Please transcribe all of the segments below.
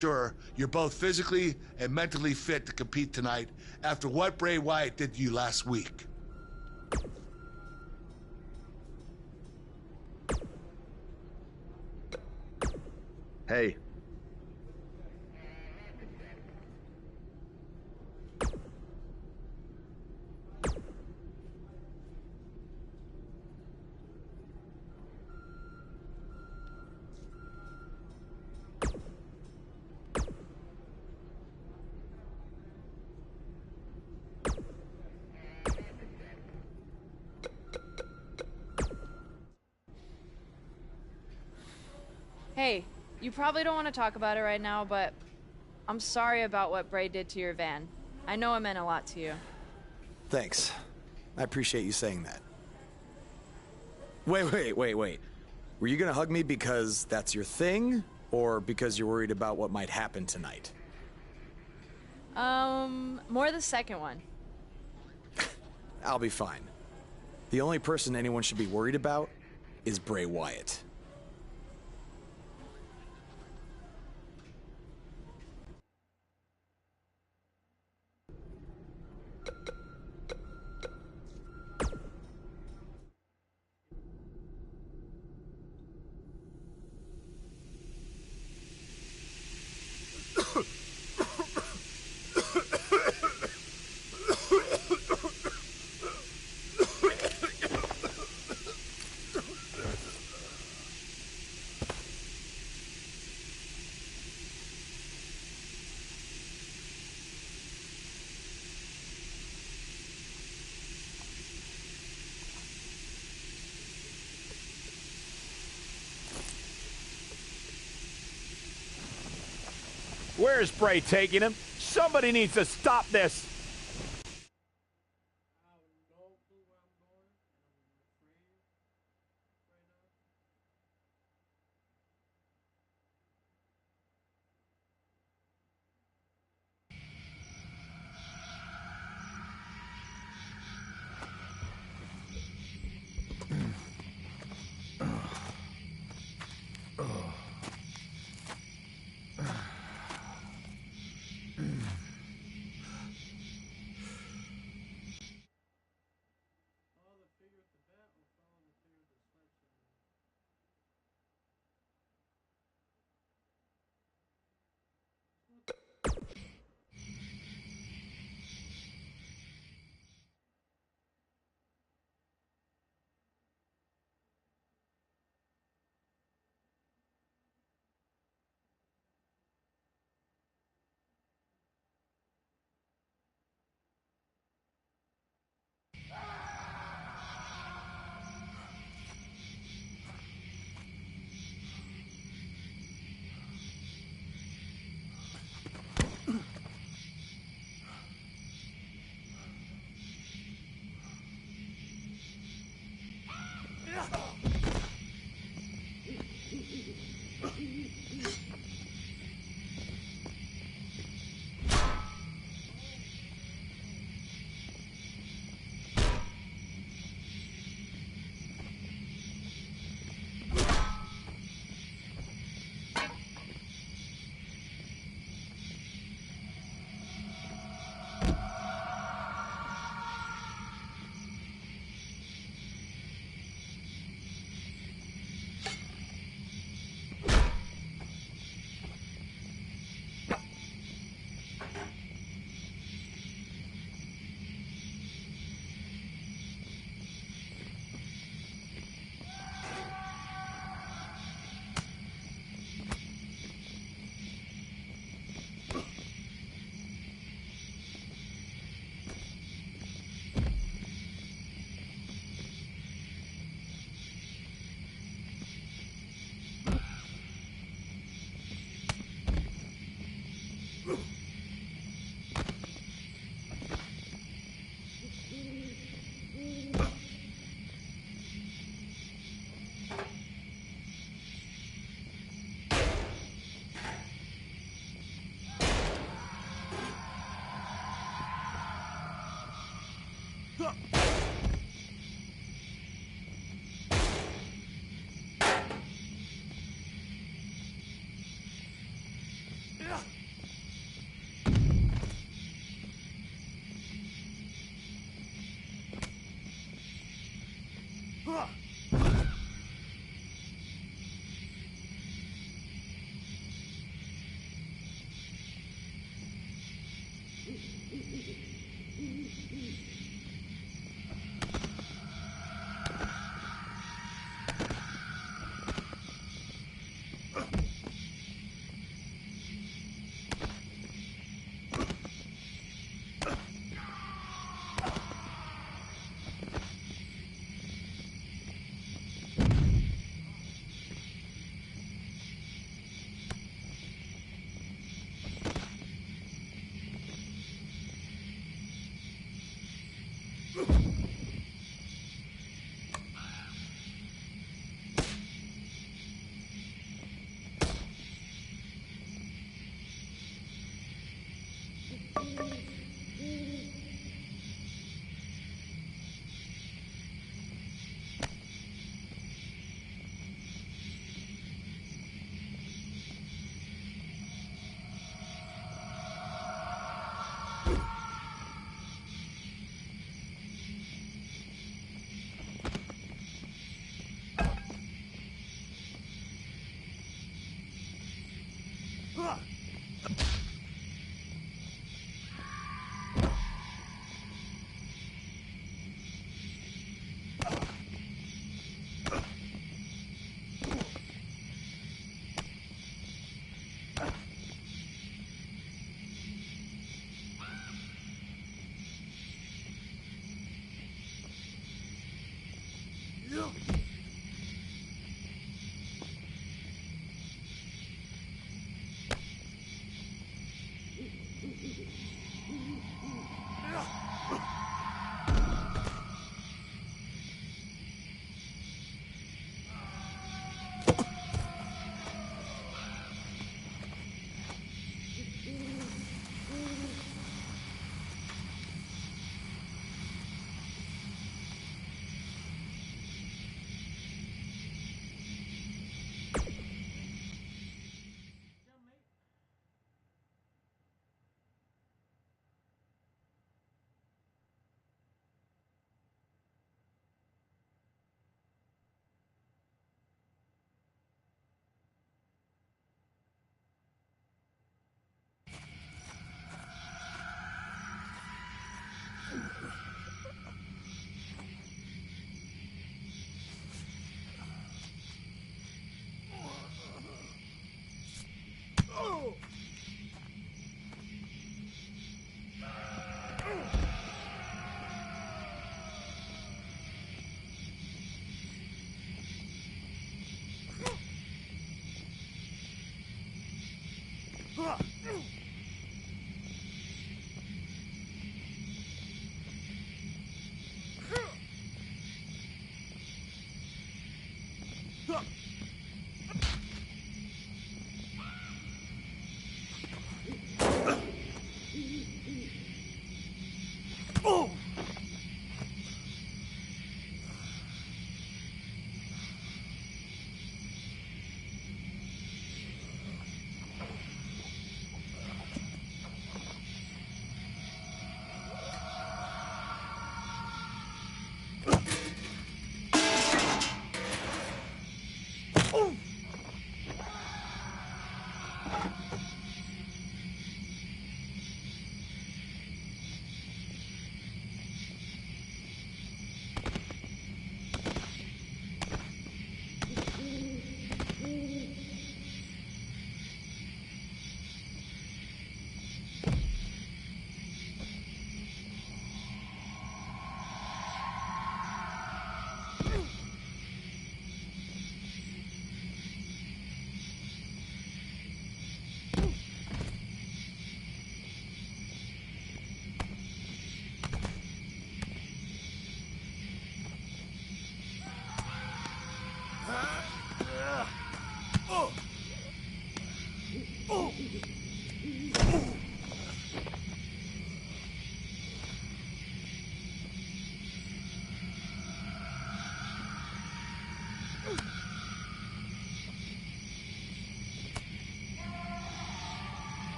sure you're both physically and mentally fit to compete tonight after what Bray Wyatt did to you last week. Hey. Hey, you probably don't want to talk about it right now, but I'm sorry about what Bray did to your van. I know it meant a lot to you. Thanks. I appreciate you saying that. Wait. Were you gonna hug me because that's your thing, or because you're worried about what might happen tonight? More the second one. I'll be fine. The only person anyone should be worried about is Bray Wyatt. Where's Bray taking him? Somebody needs to stop this!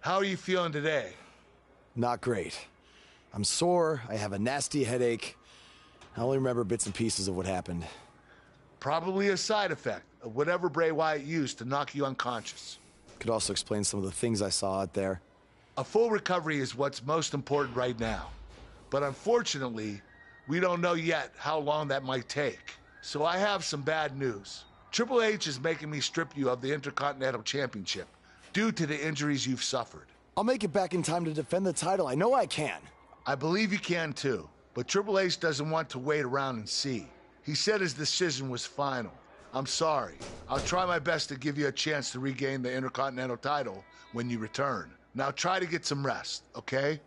How are you feeling today? Not great. I'm sore, I have a nasty headache. I only remember bits and pieces of what happened. Probably a side effect of whatever Bray Wyatt used to knock you unconscious. Could also explain some of the things I saw out there. A full recovery is what's most important right now. But unfortunately, we don't know yet how long that might take. So I have some bad news. Triple H is making me strip you of the Intercontinental Championship due to the injuries you've suffered. I'll make it back in time to defend the title. I know I can. I believe you can too, but Triple H doesn't want to wait around and see. He said his decision was final. I'm sorry. I'll try my best to give you a chance to regain the Intercontinental title when you return. Now try to get some rest, okay?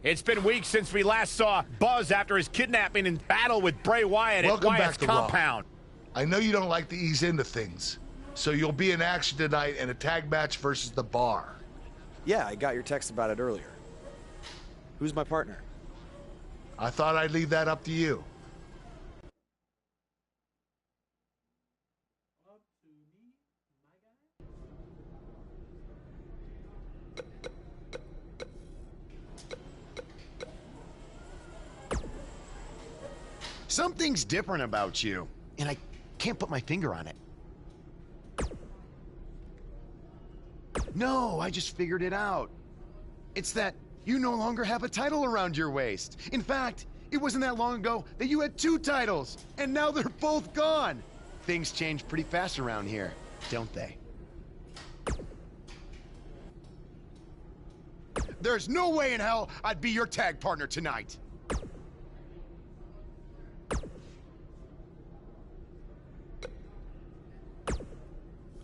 It's been weeks since we last saw Buzz after his kidnapping and battle with Bray Wyatt at Wyatt's compound. I know you don't like to ease into things, so you'll be in action tonight in a tag match versus The Bar. Yeah, I got your text about it earlier. Who's my partner? I thought I'd leave that up to you. Something's different about you, and I can't put my finger on it. No, I just figured it out. It's that you no longer have a title around your waist. In fact, it wasn't that long ago that you had 2 titles, and now they're both gone. Things change pretty fast around here, don't they? There's no way in hell I'd be your tag partner tonight.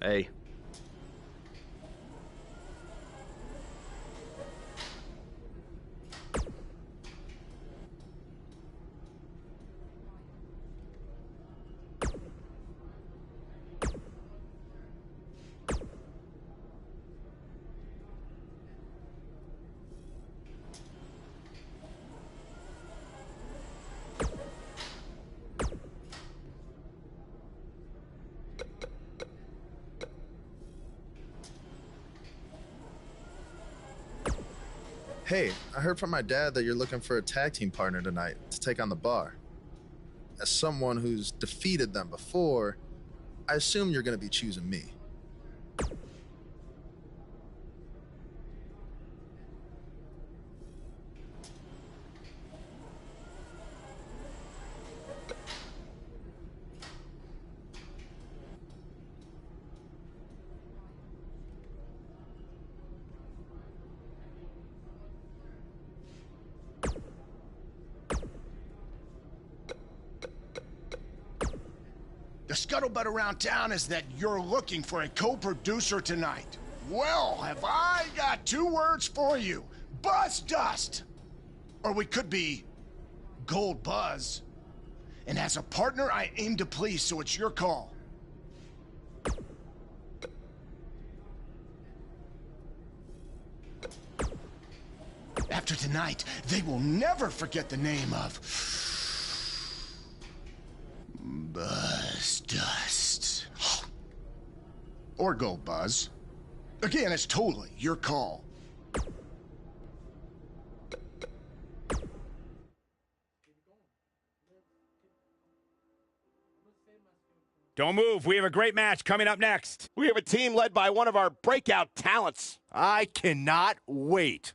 Hey. Hey, I heard from my dad that you're looking for a tag team partner tonight to take on The Bar. As someone who's defeated them before, I assume you're going to be choosing me. The scuttlebutt around town is that you're looking for a co-producer tonight. Well, have I got 2 words for you. Buzz Dust! Or we could be Gold Buzz. And as a partner, I aim to please, so it's your call. After tonight, they will never forget the name of Buzz Dust. Or Gold Buzz. Again, it's totally your call. Don't move. We have a great match coming up next. We have a team led by one of our breakout talents. I cannot wait.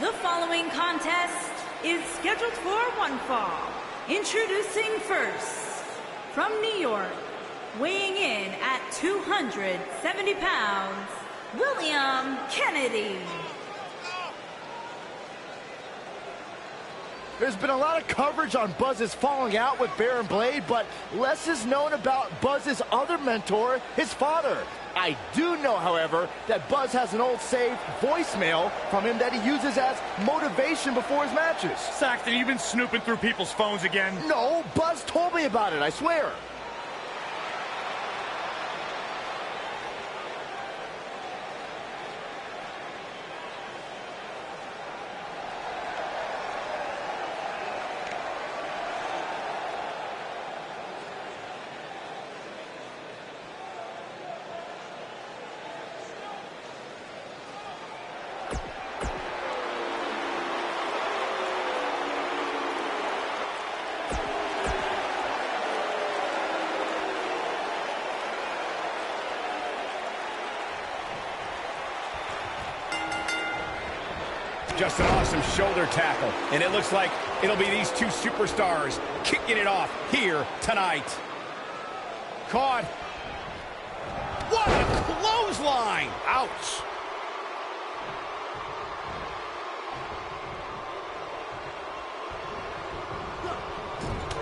The following contest is scheduled for one fall. Introducing first, from New York, weighing in at 270 pounds, William Kennedy. There's been a lot of coverage on Buzz's falling out with Baron Blade, but less is known about Buzz's other mentor, his father. I do know, however, that Buzz has an old saved voicemail from him that he uses as motivation before his matches. Saxton, you been snooping through people's phones again? No, Buzz told me about it, I swear. Just an awesome shoulder tackle. And it looks like it'll be these two superstars kicking it off here tonight. Caught. What a clothesline! Ouch.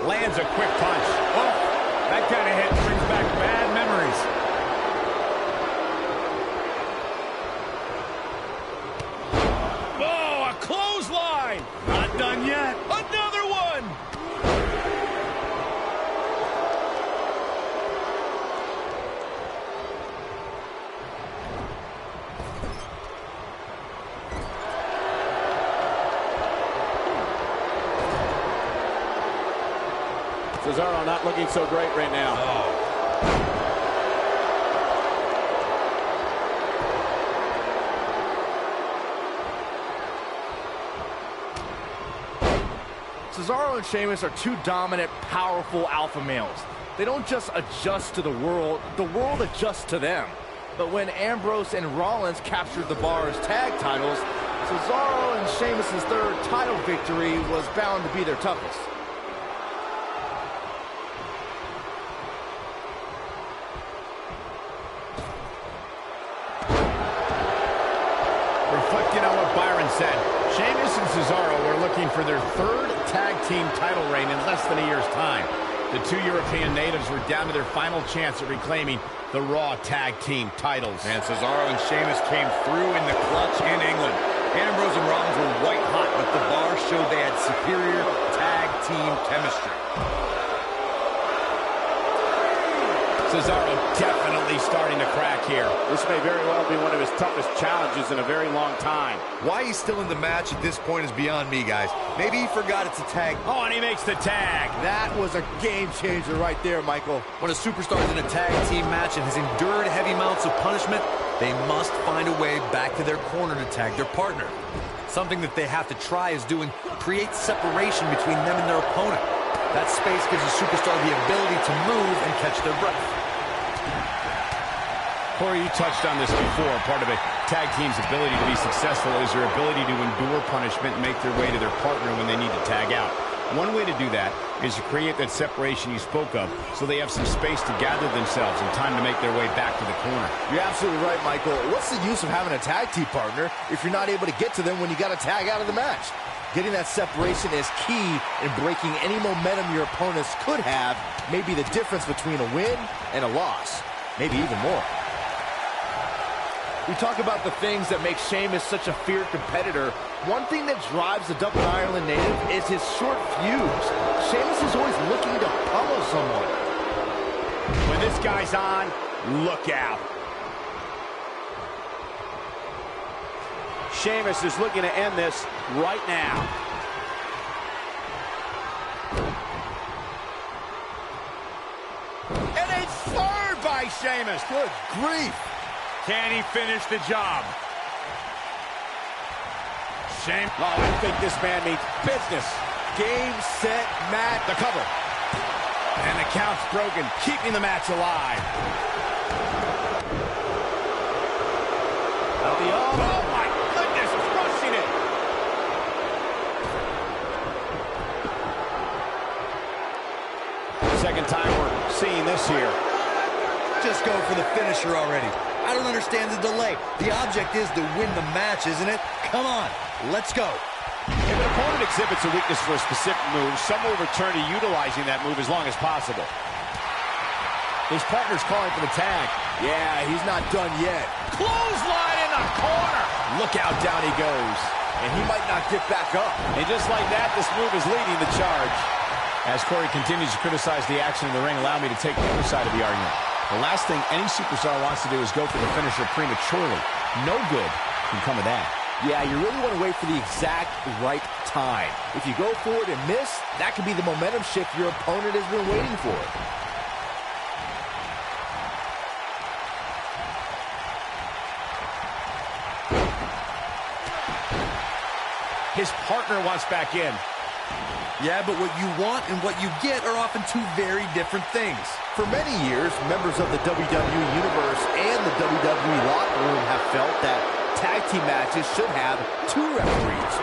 Lands a quick punch. Oh, that kind of hit brings back bad memories. Clothesline! Not done yet. Another one! Cesaro not looking so great right now. Oh. Cesaro and Sheamus are two dominant, powerful alpha males. They don't just adjust to the world adjusts to them. But when Ambrose and Rollins captured the Bar's tag titles, Cesaro and Sheamus' third title victory was bound to be their toughest. Reflecting on what Byron said, Sheamus and Cesaro were looking for their third tag team title reign in less than a year's time. The two European natives were down to their final chance at reclaiming the Raw tag team titles. And Cesaro and Sheamus came through in the clutch in England. Ambrose and Rollins were white hot, but the Bar showed they had superior tag team chemistry. Cesaro definitely starting to crack here. This may very well be one of his toughest challenges in a very long time. Why he's still in the match at this point is beyond me, guys. Maybe he forgot it's a tag. Oh, and he makes the tag. That was a game changer right there, Michael. When a superstar is in a tag team match and has endured heavy amounts of punishment, they must find a way back to their corner to tag their partner. Something that they have to try is doing create separation between them and their opponent. That space gives a superstar the ability to move and catch their breath. Corey, you touched on this before. Part of a tag team's ability to be successful is their ability to endure punishment and make their way to their partner when they need to tag out. One way to do that is to create that separation you spoke of so they have some space to gather themselves and time to make their way back to the corner. You're absolutely right, Michael. What's the use of having a tag team partner if you're not able to get to them when you got to tag out of the match? Getting that separation is key in breaking any momentum your opponents could have, maybe the difference between a win and a loss, maybe even more. We talk about the things that make Sheamus such a feared competitor. One thing that drives the Dublin, Ireland native is his short fuse. Sheamus is always looking to pummel someone. When this guy's on, look out. Sheamus is looking to end this right now. And a third by Sheamus. Good grief. Can he finish the job? Sheamus. Oh, I think this man means business. Game, set, match. The cover. And the count's broken, keeping the match alive. Oh, my goodness, crushing it. second time we're seeing this here. Just go for the finisher already. I don't understand the delay. The object is to win the match, isn't it? Come on, let's go. If an opponent exhibits a weakness for a specific move, some will return to utilizing that move as long as possible. His partner's calling for the tag. Yeah, he's not done yet. Clothesline in the corner. Look how down he goes. And he might not get back up. And just like that, this move is leading the charge. As Corey continues to criticize the action in the ring, allow me to take the other side of the argument. The last thing any superstar wants to do is go for the finisher prematurely. No good can come of that. Yeah, you really want to wait for the exact right time. If you go for it and miss, that could be the momentum shift your opponent has been waiting for. His partner wants back in. Yeah, but what you want and what you get are often two very different things. For many years, members of the WWE Universe and the WWE locker room have felt that tag team matches should have two referees.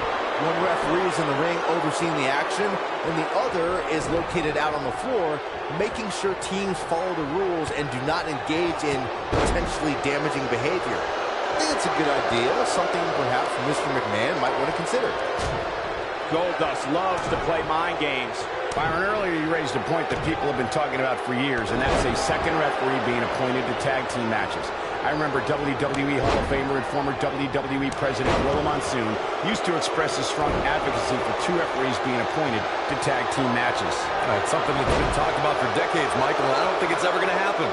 One referee is in the ring overseeing the action, and the other is located out on the floor, making sure teams follow the rules and do not engage in potentially damaging behavior. I think it's a good idea, something perhaps Mr. McMahon might want to consider. Goldust loves to play mind games. Byron, earlier you raised a point that people have been talking about for years, and that's a second referee being appointed to tag team matches. I remember WWE Hall of Famer and former WWE President Willa Monsoon used to express his strong advocacy for two referees being appointed to tag team matches. It's something that's been talked about for decades, Michael, and I don't think it's ever going to happen.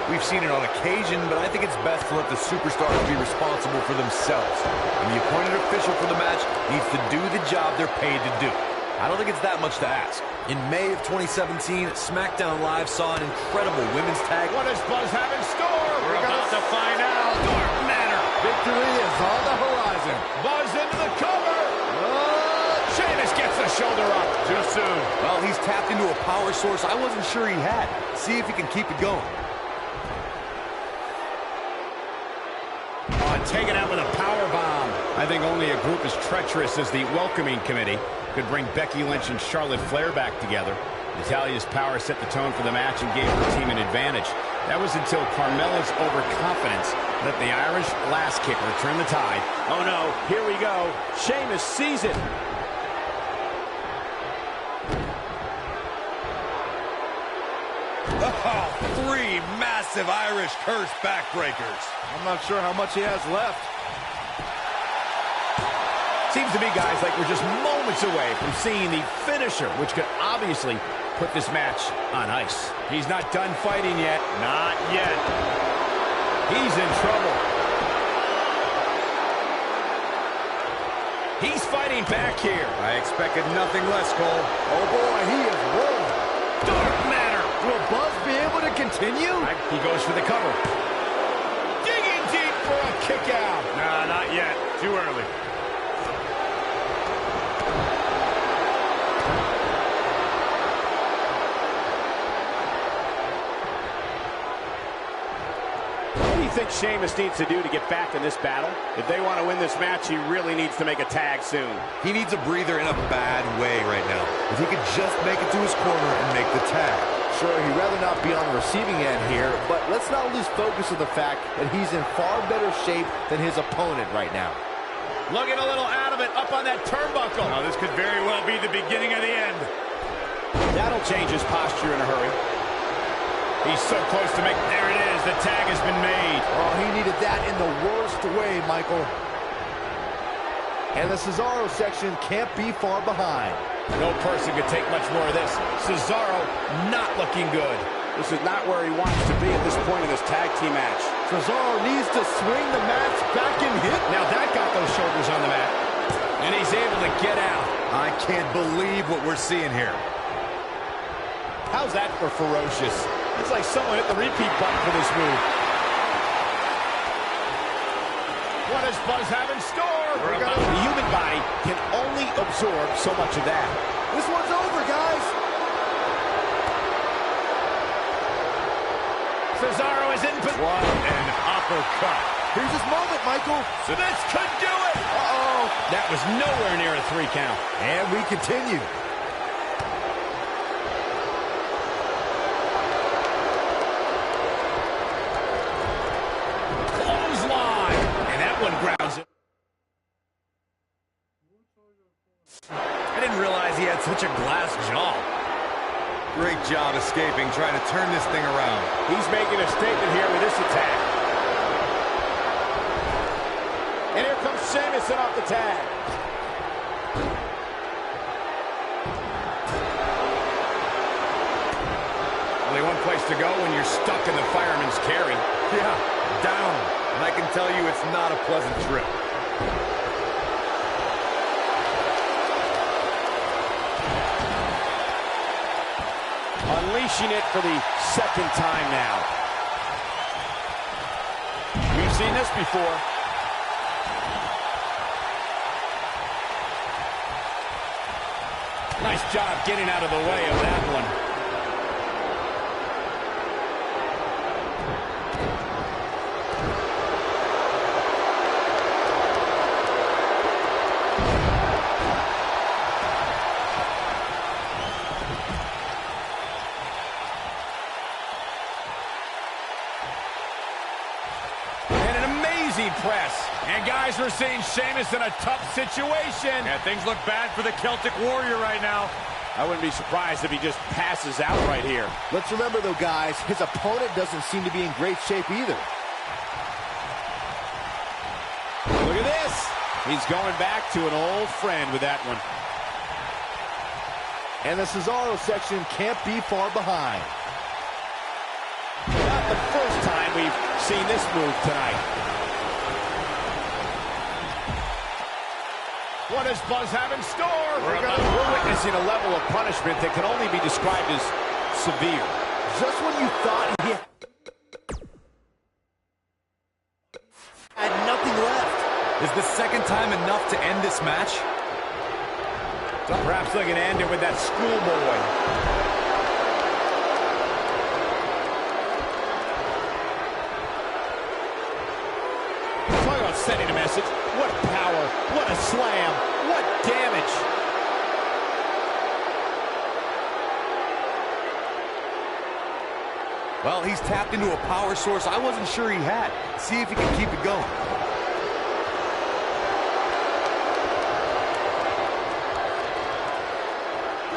We've seen it on occasion, but I think it's best to let the superstars be responsible for themselves. And the appointed official for the match needs to do the job they're paid to do. I don't think it's that much to ask. In May of 2017, SmackDown Live saw an incredible women's tag. What does Buzz have in store? We're about to find out. Dark Matter. Victory is on the horizon. Buzz into the cover. Sheamus gets the shoulder up. Too soon. Well, he's tapped into a power source I wasn't sure he had. See if he can keep it going. Taken out with a power bomb. I think only a group as treacherous as the welcoming committee could bring Becky Lynch and Charlotte Flair back together. Natalya's power set the tone for the match and gave her team an advantage. That was until Carmella's overconfidence let the Irish last kicker turn the tide. Oh no, here we go. Sheamus sees it. Oh, three massive Irish curse backbreakers. I'm not sure how much he has left. Seems to me, guys, like we're just moments away from seeing the finisher, which could obviously put this match on ice. He's not done fighting yet. Not yet. He's in trouble. He's fighting back here. I expected nothing less, Cole. Oh boy, he is rolling. Dark Matter. Will Buzz be able to continue? He goes for the cover. Digging deep for a kick out. Nah, not yet. Too early. What do you think Sheamus needs to do to get back in this battle? If they want to win this match, he really needs to make a tag soon. He needs a breather in a bad way right now. If he could just make it to his corner and make the tag. Sure, he'd rather not be on the receiving end here, but let's not lose focus of the fact that he's in far better shape than his opponent right now. Looking a little out of it, up on that turnbuckle. Oh, this could very well be the beginning of the end. That'll change his posture in a hurry. He's so close to make... There it is. The tag has been made. Oh, he needed that in the worst way, Michael. And the Cesaro section can't be far behind. No person could take much more of this. Cesaro not looking good. This is not where he wants to be at this point in this tag team match. Cesaro needs to swing the match back and hit. Now that got those shoulders on the mat. And he's able to get out. I can't believe what we're seeing here. How's that for ferocious? It's like someone hit the repeat button for this move. What does Buzz have in store? The human body can only absorb so much of that. This one's over, guys. Cesaro is in. What an uppercut. Here's his moment, Michael. So this could do it. Uh-oh. That was nowhere near a 3 count. And we continue. escaping, trying to turn this thing around. He's making a statement here with this attack. And here comes Sheamus off the tag. Only one place to go when you're stuck in the fireman's carry. Yeah, down. And I can tell you it's not a pleasant trip. Unleashing it for the second time now. We've seen this before. Nice job getting out of the way of that one. Press. And guys, we're seeing Sheamus in a tough situation. Yeah, things look bad for the Celtic Warrior right now. I wouldn't be surprised if he just passes out right here. Let's remember, though, guys, his opponent doesn't seem to be in great shape either. Look at this. He's going back to an old friend with that one. And the Cesaro section can't be far behind. Not the first time we've seen this move tonight. What does Buzz have in store? We're witnessing a level of punishment that can only be described as severe. Just when you thought he had nothing left. Is the second time enough to end this match? Perhaps they can end it with that schoolboy. Talk about sending a message. What power, what a slam, what damage. Well, he's tapped into a power source I wasn't sure he had. See if he can keep it going.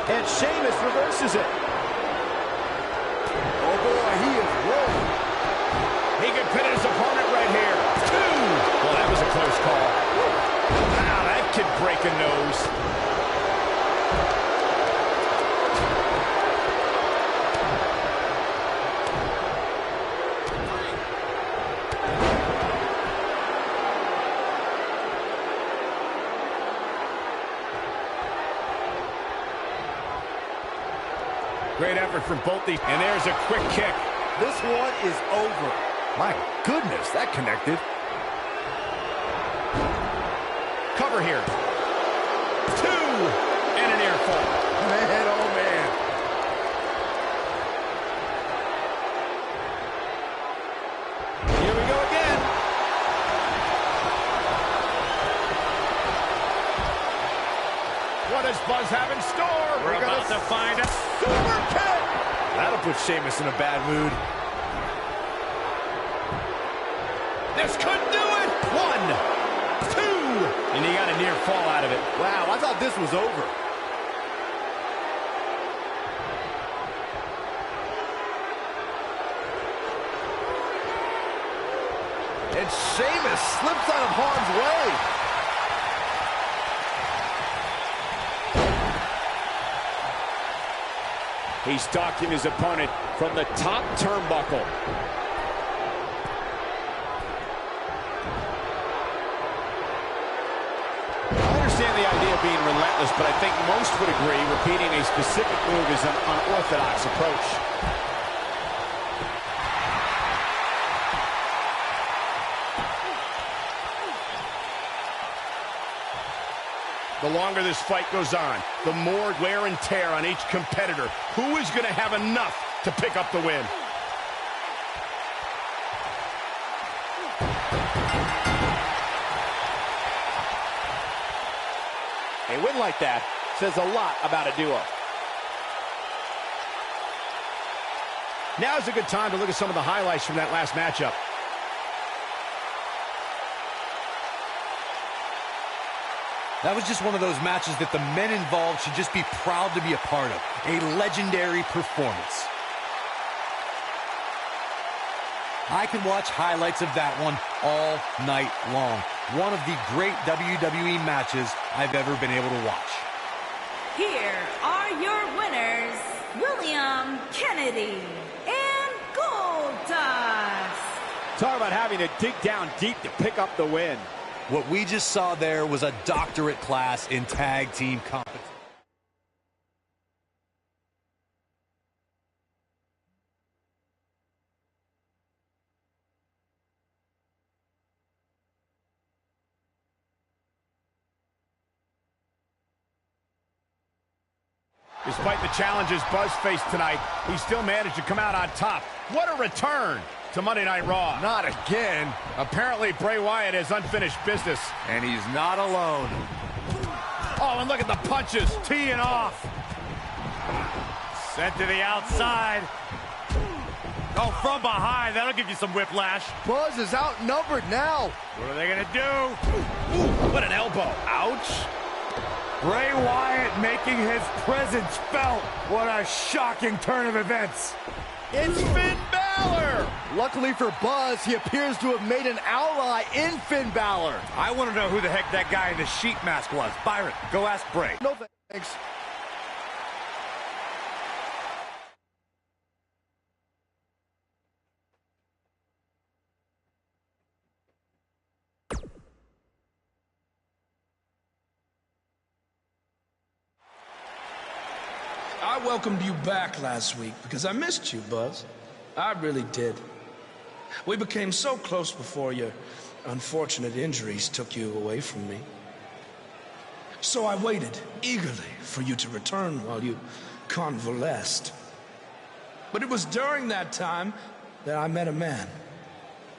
And Sheamus reverses it. Oh boy, he is rolling. He can pin his opponent right here. 2. Well, that was a close call. Wow, that could break a nose. Great effort from both these. And there's a quick kick. This one is over. My goodness, that connected. Cover here. 2. And an air fall. Man, oh man. Here we go again. What does Buzz have in store? We're about to find a super kick. That'll put Sheamus in a bad mood. This could do it. 1. 2, and he got a near fall out of it. Wow, I thought this was over. And Sheamus slips out of harm's way. He's stalking his opponent from the top turnbuckle. The idea of being relentless, but I think most would agree repeating a specific move is an unorthodox approach. The longer this fight goes on, the more wear and tear on each competitor. Who is going to have enough to pick up the win? A win like that says a lot about a duo. Now's a good time to look at some of the highlights from that last matchup. That was just one of those matches that the men involved should just be proud to be a part of. A legendary performance. I could watch highlights of that one all night long. One of the great WWE matches I've ever been able to watch. Here are your winners, William Kennedy and Goldust. Talk about having to dig down deep to pick up the win. What we just saw there was a doctorate class in tag team competition. Despite the challenges Buzz faced tonight, he still managed to come out on top. What a return to Monday Night Raw. Not again. Apparently, Bray Wyatt has unfinished business. And he's not alone. Oh, and look at the punches. Teeing off. Sent to the outside. Oh, from behind. That'll give you some whiplash. Buzz is outnumbered now. What are they going to do? Ooh, what an elbow. Ouch. Bray Wyatt making his presence felt. What a shocking turn of events. It's Finn Balor. Luckily for Buzz, he appears to have made an ally in Finn Balor. I want to know who the heck that guy in the sheep mask was. Byron, go ask Bray. No thanks. I welcomed you back last week because I missed you, Buzz. I really did. We became so close before your unfortunate injuries took you away from me. So I waited eagerly for you to return while you convalesced. But it was during that time that I met a man.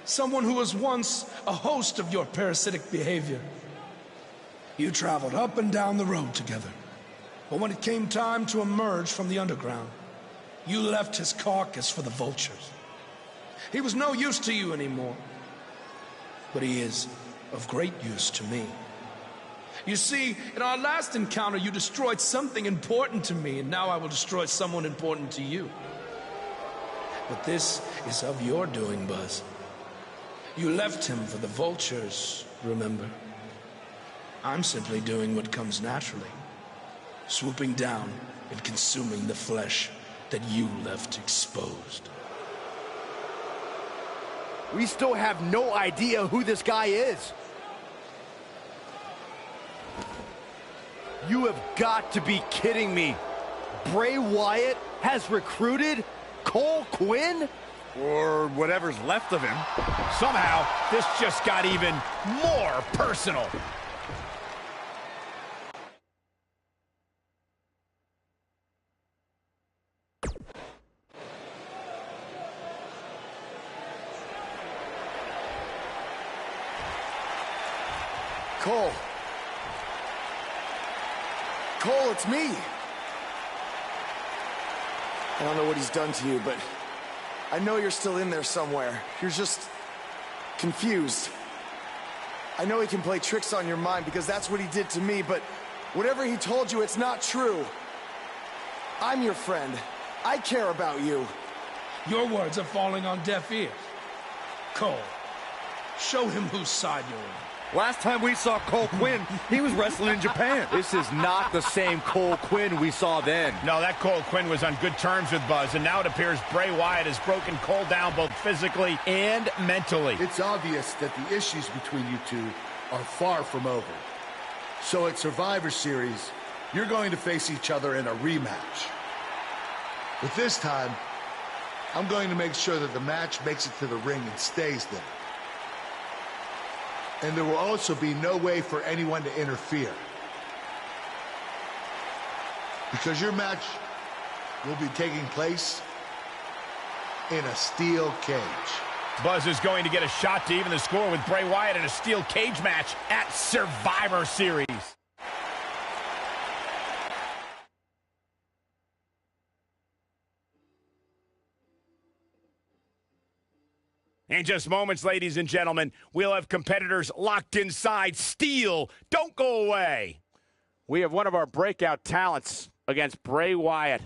Someone who was once a host of your parasitic behavior. You traveled up and down the road together. But when it came time to emerge from the underground, you left his carcass for the vultures. He was no use to you anymore, but he is of great use to me. You see, in our last encounter, you destroyed something important to me, and now I will destroy someone important to you. But this is of your doing, Buzz. You left him for the vultures, remember? I'm simply doing what comes naturally. Swooping down and consuming the flesh that you left exposed. We still have no idea who this guy is. You have got to be kidding me. Bray Wyatt has recruited Cole Quinn? Or whatever's left of him. Somehow, this just got even more personal. Cole. Cole, it's me. I don't know what he's done to you, but I know you're still in there somewhere. You're just confused. I know he can play tricks on your mind because that's what he did to me, but whatever he told you, it's not true. I'm your friend. I care about you. Your words are falling on deaf ears. Cole, show him whose side you're on. Last time we saw Cole Quinn, he was wrestling in Japan. This is not the same Cole Quinn we saw then. No, that Cole Quinn was on good terms with Buzz, and now it appears Bray Wyatt has broken Cole down both physically and mentally. It's obvious that the issues between you two are far from over. So at Survivor Series, you're going to face each other in a rematch. But this time, I'm going to make sure that the match makes it to the ring and stays there. And there will also be no way for anyone to interfere. Because your match will be taking place in a steel cage. Buzz is going to get a shot to even the score with Bray Wyatt in a steel cage match at Survivor Series. In just moments, ladies and gentlemen, we'll have competitors locked inside steel. Don't go away. We have one of our breakout talents against Bray Wyatt.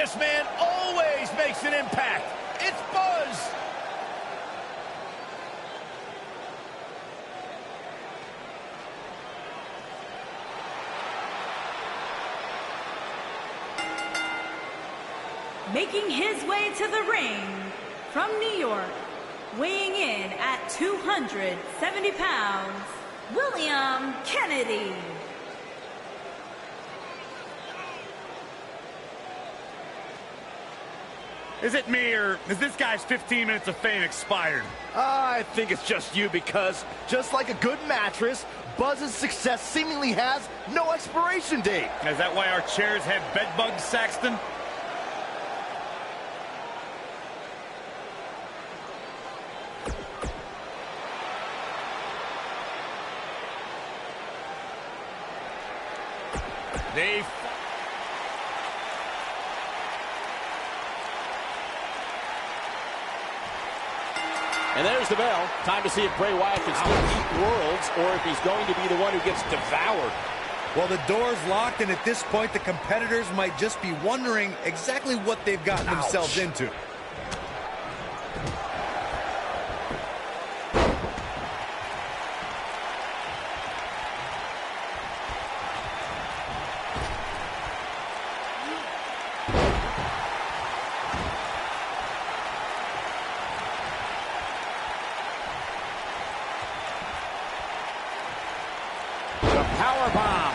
This man always makes an impact. It's Buzz. Making his way to the ring from New York, weighing in at 270 pounds, William Kennedy. Is it me, or is this guy's 15 minutes of fame expired? I think it's just you, because just like a good mattress, Buzz's success seemingly has no expiration date. Is that why our chairs have bed bugs, Saxton? They... And there's the bell. Time to see if Bray Wyatt can still eat worlds or if he's going to be the one who gets devoured. Well, the door's locked, and at this point, the competitors might just be wondering exactly what they've gotten themselves into. Powerbomb.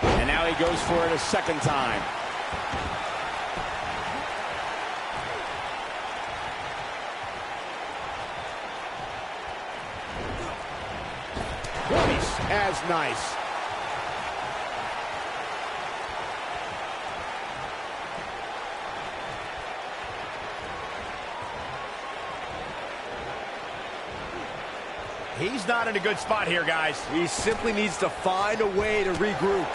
And now he goes for it a second time. Twice as nice. He's not in a good spot here, guys. He simply needs to find a way to regroup.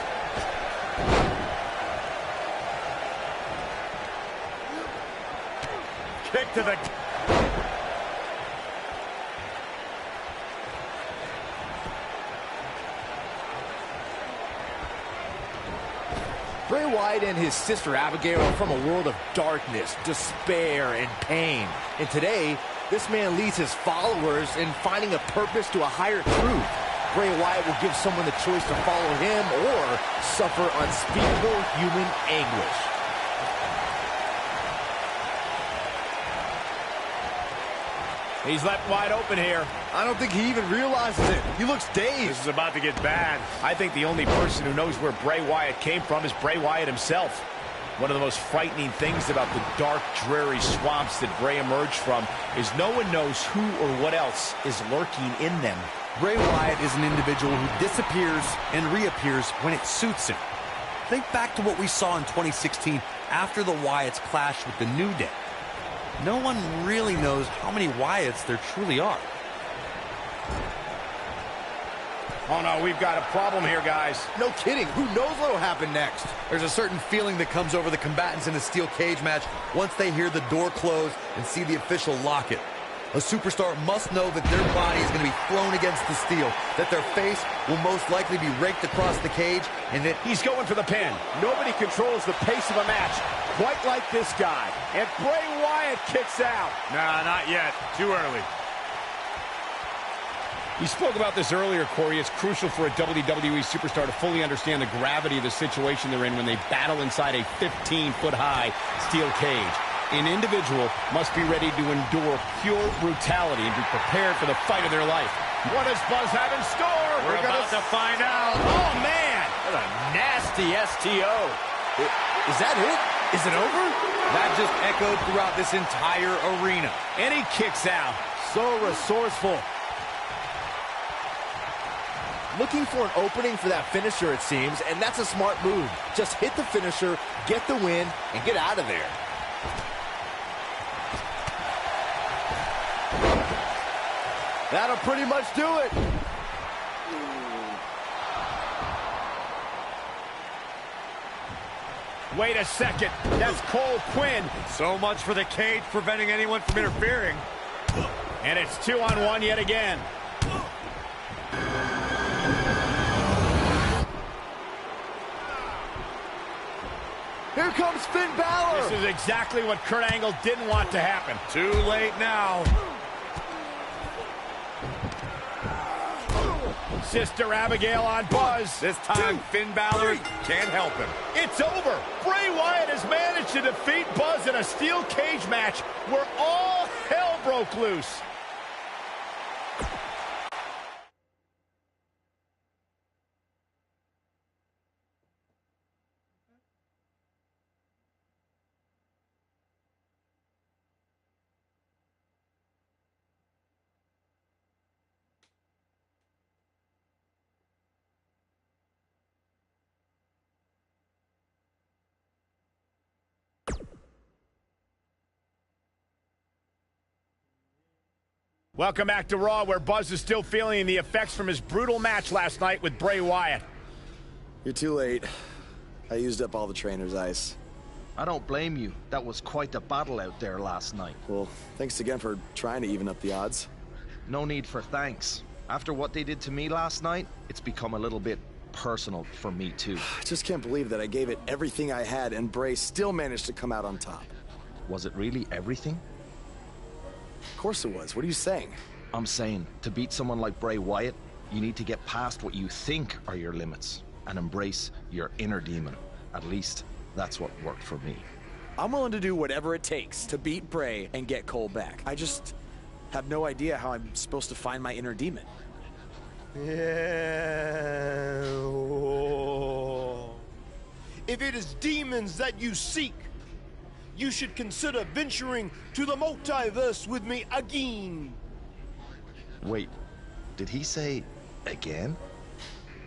Kick to the... Bray Wyatt and his sister Abigail are from a world of darkness, despair, and pain. And today, this man leads his followers in finding a purpose to a higher truth. Bray Wyatt will give someone the choice to follow him or suffer unspeakable human anguish. He's left wide open here. I don't think he even realizes it. He looks dazed. This is about to get bad. I think the only person who knows where Bray Wyatt came from is Bray Wyatt himself. One of the most frightening things about the dark, dreary swamps that Bray emerged from is no one knows who or what else is lurking in them. Bray Wyatt is an individual who disappears and reappears when it suits him. Think back to what we saw in 2016 after the Wyatts clashed with the New Day. No one really knows how many Wyatts there truly are. Oh no, we've got a problem here, guys. No kidding. Who knows what'll happen next? There's a certain feeling that comes over the combatants in a steel cage match once they hear the door close and see the official lock it. A superstar must know that their body is going to be thrown against the steel, that their face will most likely be raked across the cage, and that he's going for the pin. Nobody controls the pace of a match quite like this guy. And Bray Wyatt kicks out. Nah, not yet. Too early. You spoke about this earlier, Corey. It's crucial for a WWE superstar to fully understand the gravity of the situation they're in when they battle inside a 15-foot-high steel cage. An individual must be ready to endure pure brutality and be prepared for the fight of their life. What does Buzz have in store? We're about to find out. Oh, man! What a nasty STO. Is that it? Is it over? That just echoed throughout this entire arena. And he kicks out. So resourceful. Looking for an opening for that finisher, it seems, and that's a smart move. Just hit the finisher, get the win, and get out of there. That'll pretty much do it. Wait a second. That's Cole Quinn. So much for the cage preventing anyone from interfering. And it's 2-on-1 yet again. Here comes Finn Balor. This is exactly what Kurt Angle didn't want to happen. Too late now. Sister Abigail on Buzz. This time, Finn Balor can't help him. It's over. Bray Wyatt has managed to defeat Buzz in a steel cage match where all hell broke loose. Welcome back to Raw, where Buzz is still feeling the effects from his brutal match last night with Bray Wyatt. You're too late. I used up all the trainer's ice. I don't blame you. That was quite a battle out there last night. Well, thanks again for trying to even up the odds. No need for thanks. After what they did to me last night, it's become a little bit personal for me too. I just can't believe that I gave it everything I had and Bray still managed to come out on top. Was it really everything? Of course it was. What are you saying? I'm saying, to beat someone like Bray Wyatt, you need to get past what you think are your limits and embrace your inner demon. At least, that's what worked for me. I'm willing to do whatever it takes to beat Bray and get Cole back. I just have no idea how I'm supposed to find my inner demon. Yeah. If it is demons that you seek, you should consider venturing to the multiverse with me again. Wait, did he say again?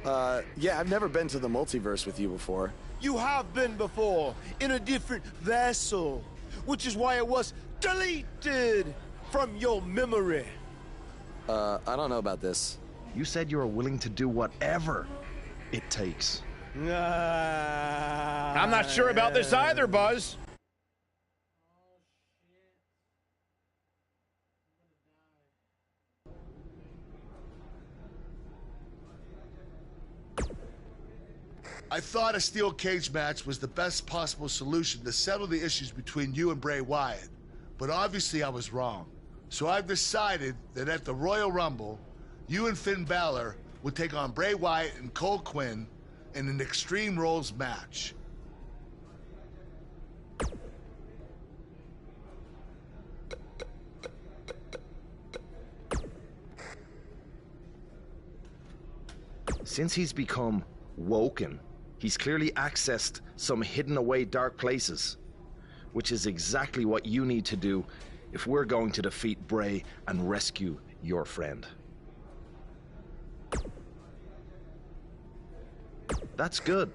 Yeah, I've never been to the multiverse with you before. You have been before, in a different vessel, which is why it was deleted from your memory. I don't know about this. You said you were willing to do whatever it takes. I'm not sure about this either, Buzz. I thought a steel cage match was the best possible solution to settle the issues between you and Bray Wyatt, but obviously I was wrong. So I've decided that at the Royal Rumble, you and Finn Balor will take on Bray Wyatt and Cole Quinn in an Extreme Rules match. Since he's become woken, he's clearly accessed some hidden away dark places, which is exactly what you need to do if we're going to defeat Bray and rescue your friend. That's good.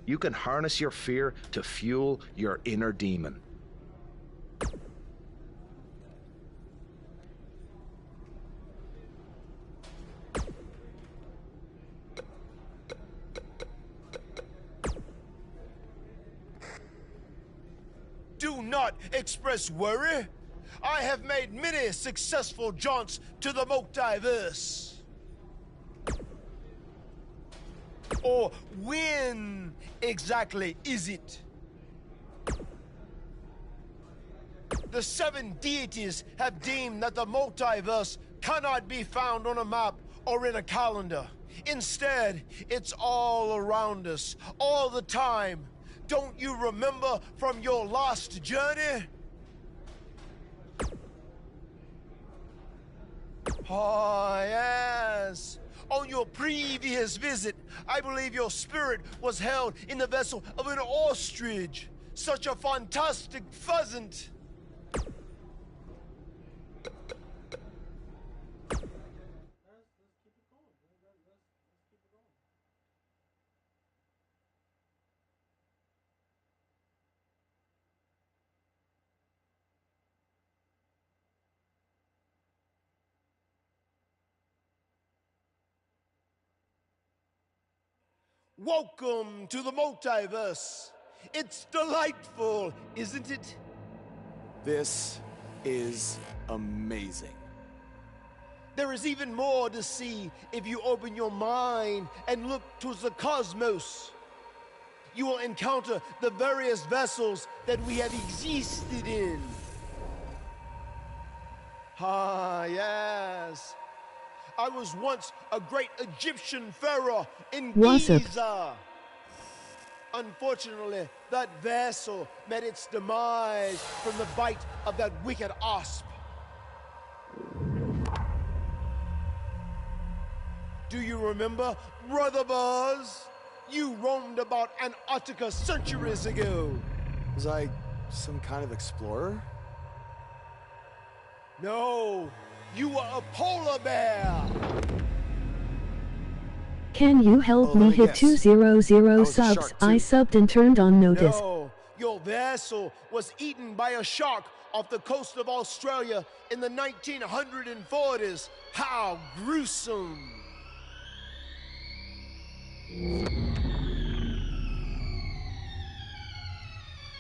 You can harness your fear to fuel your inner demon. Do not express worry. I have made many successful jaunts to the multiverse. Or when exactly is it? The 7 deities have deemed that the multiverse cannot be found on a map or in a calendar. Instead, it's all around us, all the time. Don't you remember from your last journey? Oh, yes. On your previous visit, I believe your spirit was held in the vessel of an ostrich. Such a fantastic pheasant. Welcome to the multiverse. It's delightful, isn't it? This is amazing. There is even more to see if you open your mind and look towards the cosmos. You will encounter the various vessels that we have existed in. Ah, yes. I was once a great Egyptian pharaoh in Giza. Unfortunately, that vessel met its demise from the bite of that wicked asp. Do you remember, Brother Buzz? You roamed about Antarctica centuries ago. Was I some kind of explorer? No, you were a polar bear. Can you help me hit 200 subs? I subbed and turned on notice. No, your vessel was eaten by a shark off the coast of Australia in the 1940s. How gruesome.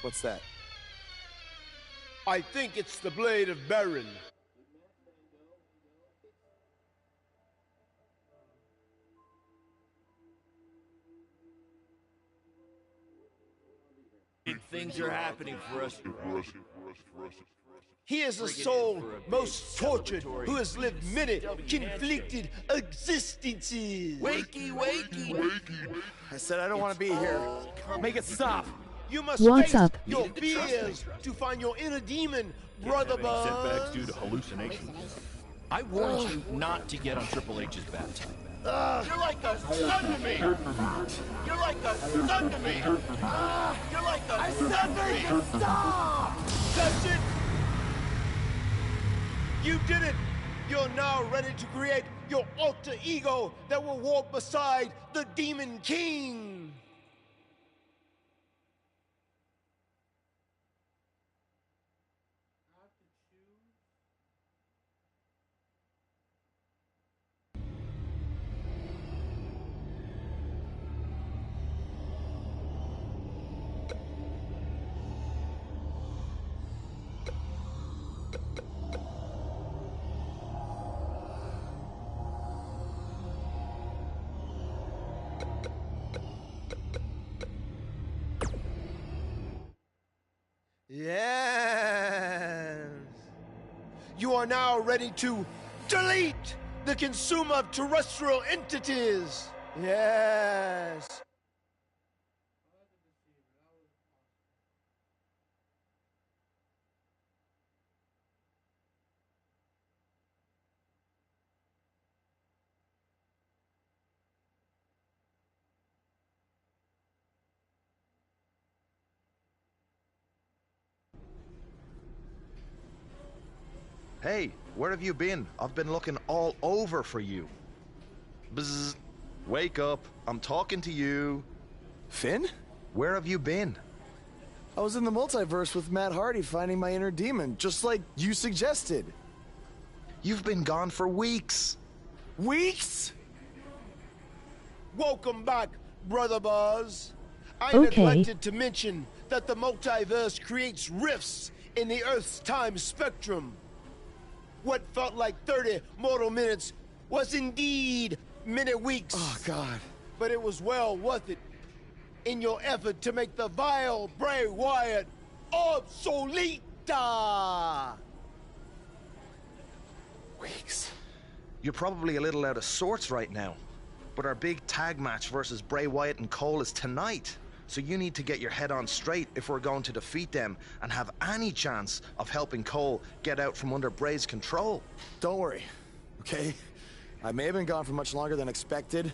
What's that? I think it's the blade of Baron. Big things are happening for us. He is a soul most tortured who has lived many conflicted existences. Wakey, wakey. I said I don't want to be here. Make it stop. You must What's face up? your fears to find your inner demon, Brother Buzz. Setbacks due to hallucinations. I warned you not to get on Triple H's bad time. You're like a son to me. You're like a son to me. You're like a son to me. Stop! That's it. You did it. You're now ready to create your alter ego that will walk beside the Demon King. Yes. You are now ready to delete the consumer of terrestrial entities. Yes. Hey, where have you been? I've been looking all over for you. Bzzz. Wake up. I'm talking to you. Finn? Where have you been? I was in the multiverse with Matt Hardy finding my inner demon, just like you suggested. You've been gone for weeks. Weeks? Welcome back, Brother Buzz. I Okay. neglected to mention that the multiverse creates rifts in the Earth's time spectrum. What felt like 30 mortal minutes was indeed many weeks. Oh, God. But it was well worth it in your effort to make the vile Bray Wyatt obsoleta. Weeks. You're probably a little out of sorts right now, but our big tag match versus Bray Wyatt and Cole is tonight. So you need to get your head on straight if we're going to defeat them and have any chance of helping Cole get out from under Bray's control. Don't worry, okay? I may have been gone for much longer than expected,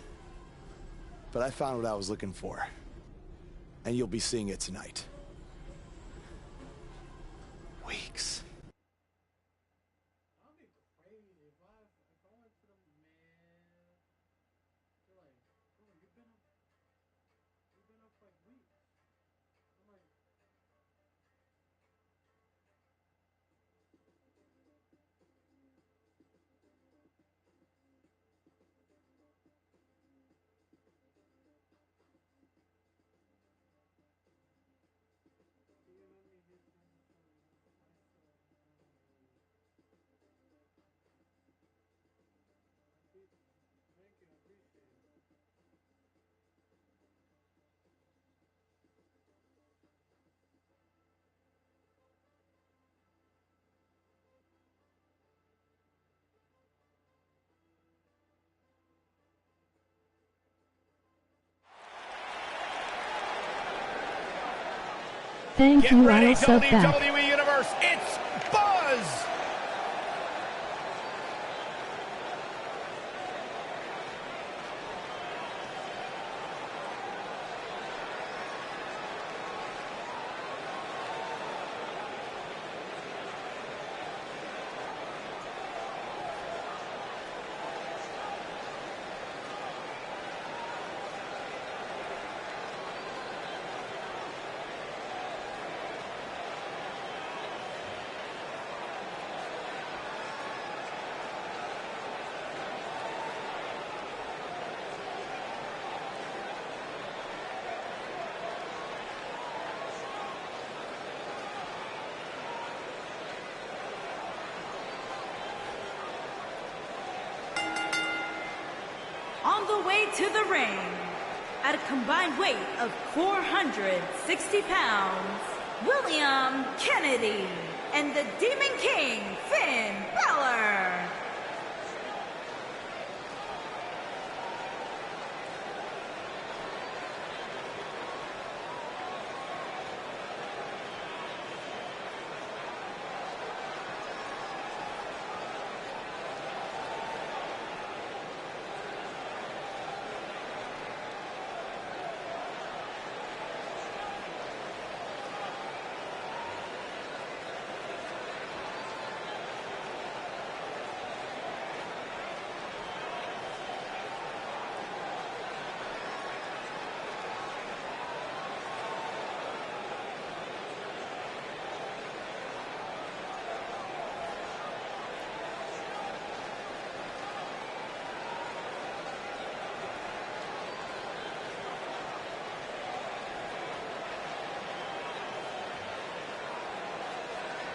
but I found what I was looking for. And you'll be seeing it tonight. Weeks. Thank you, I'll sub back. WWE Universe, it's Buzz! On the way to the ring, at a combined weight of 460 pounds, William Kennedy and the Demon King, Finn Balor.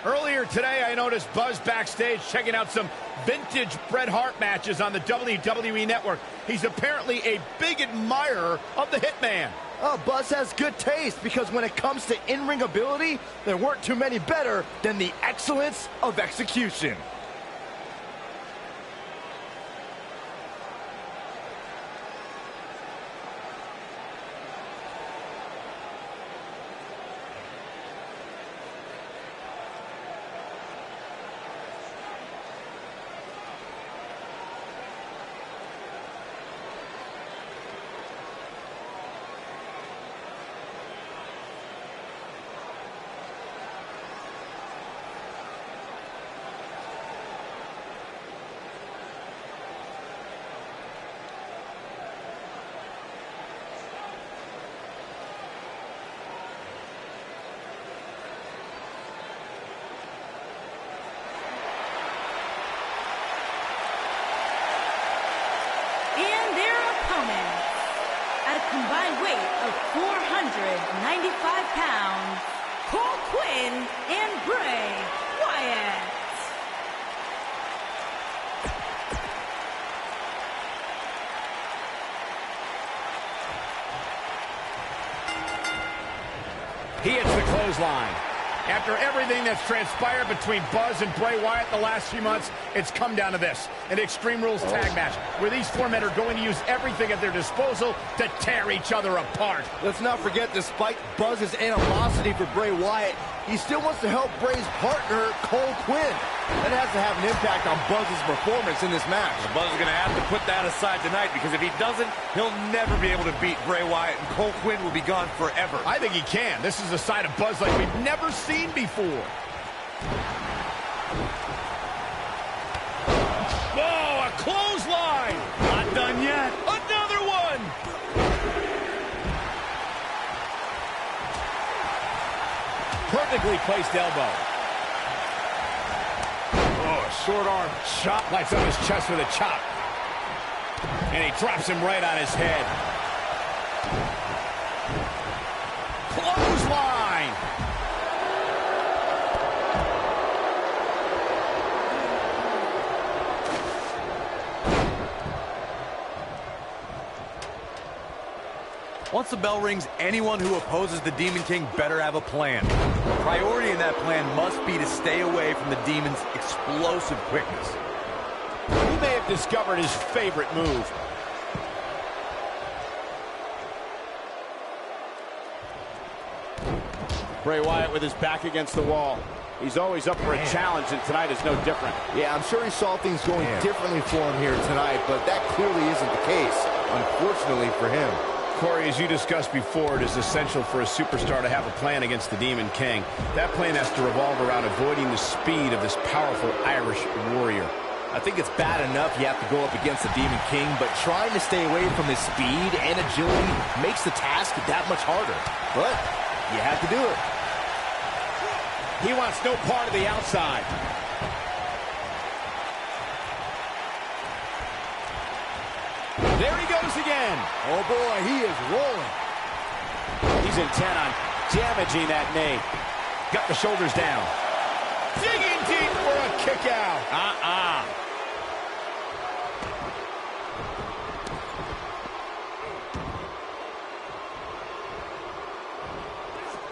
Earlier today, I noticed Buzz backstage checking out some vintage Bret Hart matches on the WWE Network. He's apparently a big admirer of the Hitman. Oh, Buzz has good taste because when it comes to in-ring ability, there weren't too many better than the excellence of execution. Combined weight of 495 pounds, Cole Quinn and Bray Wyatt. He hits the clothesline. After everything that's transpired between Buzz and Bray Wyatt the last few months, it's come down to this, an Extreme Rules tag match, where these four men are going to use everything at their disposal to tear each other apart. Let's not forget, despite Buzz's animosity for Bray Wyatt, he still wants to help Bray's partner, Cole Quinn. That has to have an impact on Buzz's performance in this match. Buzz is going to have to put that aside tonight, because if he doesn't, he'll never be able to beat Bray Wyatt, and Cole Quinn will be gone forever. I think he can. This is a side of Buzz like we've never seen before. Oh, a clothesline! Not done yet. Another one! Perfectly placed elbow. Oh, a short arm chop. Lights on his chest with a chop. And he drops him right on his head. Clothesline! Once the bell rings, anyone who opposes the Demon King better have a plan. The priority in that plan must be to stay away from the Demon's explosive quickness. He may have discovered his favorite move. Bray Wyatt with his back against the wall. He's always up for a challenge, and tonight is no different. Yeah, I'm sure he saw things going differently for him here tonight, but that clearly isn't the case, unfortunately for him. Corey, as you discussed before, it is essential for a superstar to have a plan against the Demon King. That plan has to revolve around avoiding the speed of this powerful Irish warrior. I think it's bad enough you have to go up against the Demon King, but trying to stay away from his speed and agility makes the task that much harder. But you have to do it. He wants no part of the outside. There he goes again. Oh boy, he is rolling. He's intent on damaging that knee. Got the shoulders down. Digging deep for a kick out.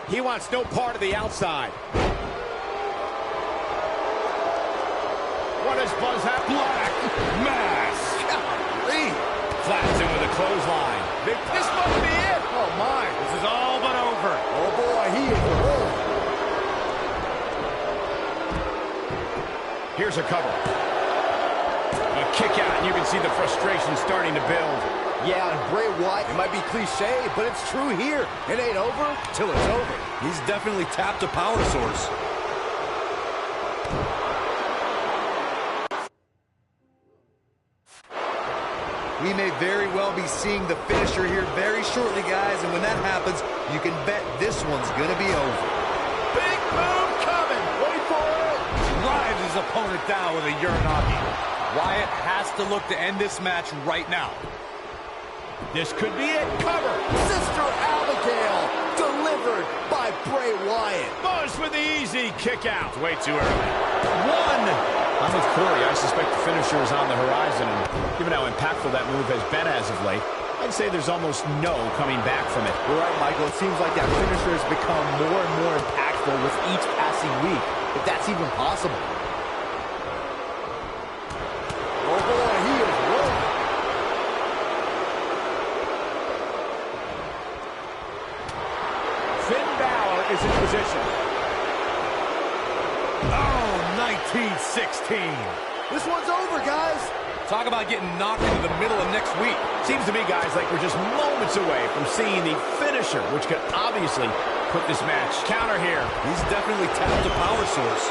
He wants no part of the outside. What does Buzz have? Black mass. Golly. Flats in with a clothesline. This must be it. Oh my. This is all but over. Oh boy, he is rolling. Here's a cover. A kick out, and you can see the frustration starting to build. Yeah, and Bray Wyatt, it might be cliche, but it's true here. It ain't over till it's over. He's definitely tapped a power source. We may very well be seeing the finisher here very shortly, guys, and when that happens, you can bet this one's gonna be over. Big move coming. Wait for it. Drives his opponent down with a Uranagi. Wyatt has to look to end this match right now. This could be it. Cover. Sister Abigail, delivered by Bray Wyatt. Buzz with the easy kick out. Way too early. One. I'm with Corey. I suspect the finisher is on the horizon, and given how impactful that move has been as of late, I'd say there's almost no coming back from it. You're right, Michael. It seems like that finisher has become more and more impactful with each passing week, if that's even possible. Oh boy, he is rolling. Finn Balor is in position. Oh, 1916. This one's over, guys. Talk about getting knocked into the middle of next week. Seems to me, guys, like we're just moments away from seeing the finisher, which could obviously put this match. Counter here. He's definitely tapped a power source.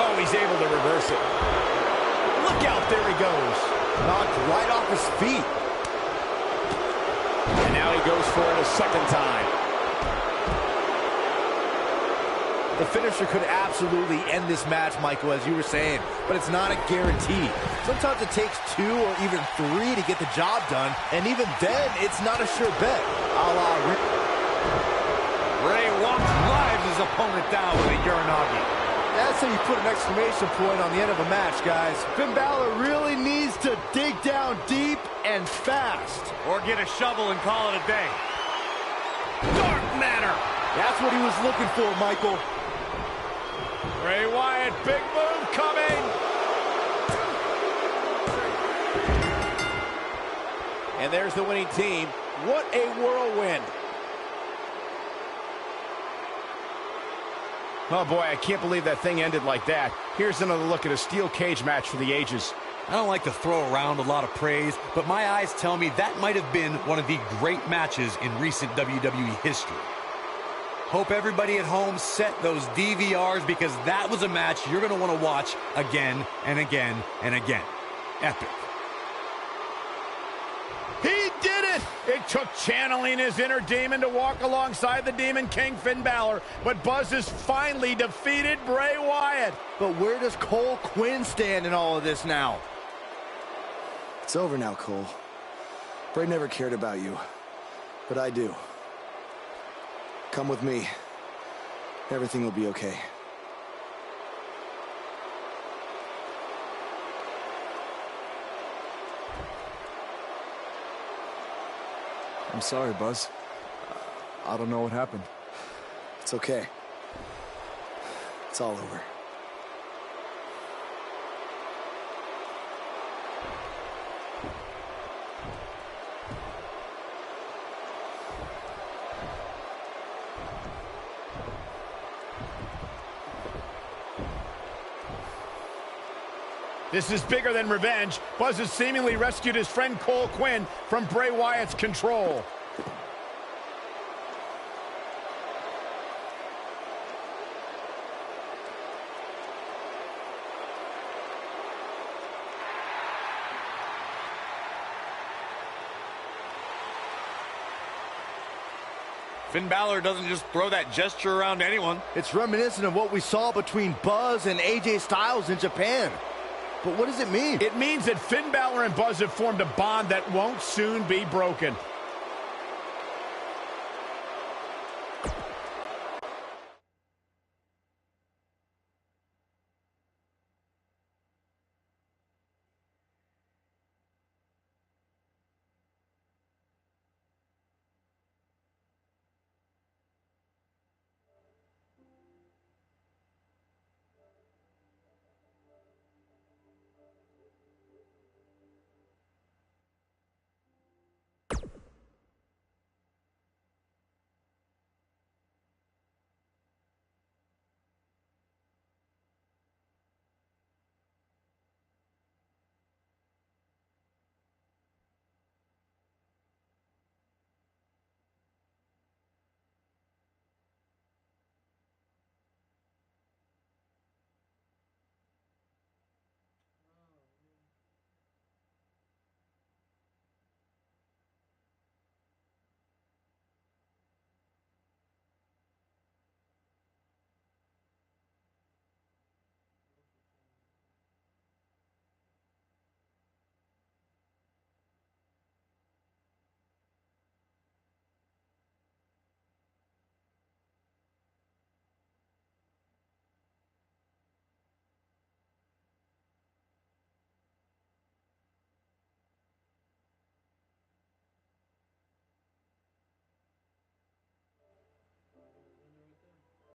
Oh, he's able to reverse it. Look out, there he goes. Knocked right off his feet. And now he goes for it a second time. The finisher could absolutely end this match, Michael, as you were saying, but it's not a guarantee. Sometimes it takes 2 or even 3 to get the job done, and even then, it's not a sure bet. Ray drives his opponent down with a Uranagi. That's how you put an exclamation point on the end of a match, guys. Finn Balor really needs to dig down deep and fast. Or get a shovel and call it a day. Dark Matter. That's what he was looking for, Michael. Bray Wyatt, big move coming. And there's the winning team. What a whirlwind. Oh boy, I can't believe that thing ended like that. Here's another look at a steel cage match for the ages. I don't like to throw around a lot of praise, but my eyes tell me that might have been one of the great matches in recent WWE history. Hope everybody at home set those DVRs, because that was a match you're going to want to watch again and again and again. Epic. He did it! It took channeling his inner demon to walk alongside the Demon King, Finn Balor, but Buzz has finally defeated Bray Wyatt. But where does Cole Quinn stand in all of this now? It's over now, Cole. Bray never cared about you, but I do. Come with me. Everything will be okay. I'm sorry, Buzz. I don't know what happened. It's okay. It's all over. This is bigger than revenge. Buzz has seemingly rescued his friend Cole Quinn from Bray Wyatt's control. Finn Balor doesn't just throw that gesture around anyone. It's reminiscent of what we saw between Buzz and AJ Styles in Japan. But what does it mean? It means that Finn Balor and Buzz have formed a bond that won't soon be broken.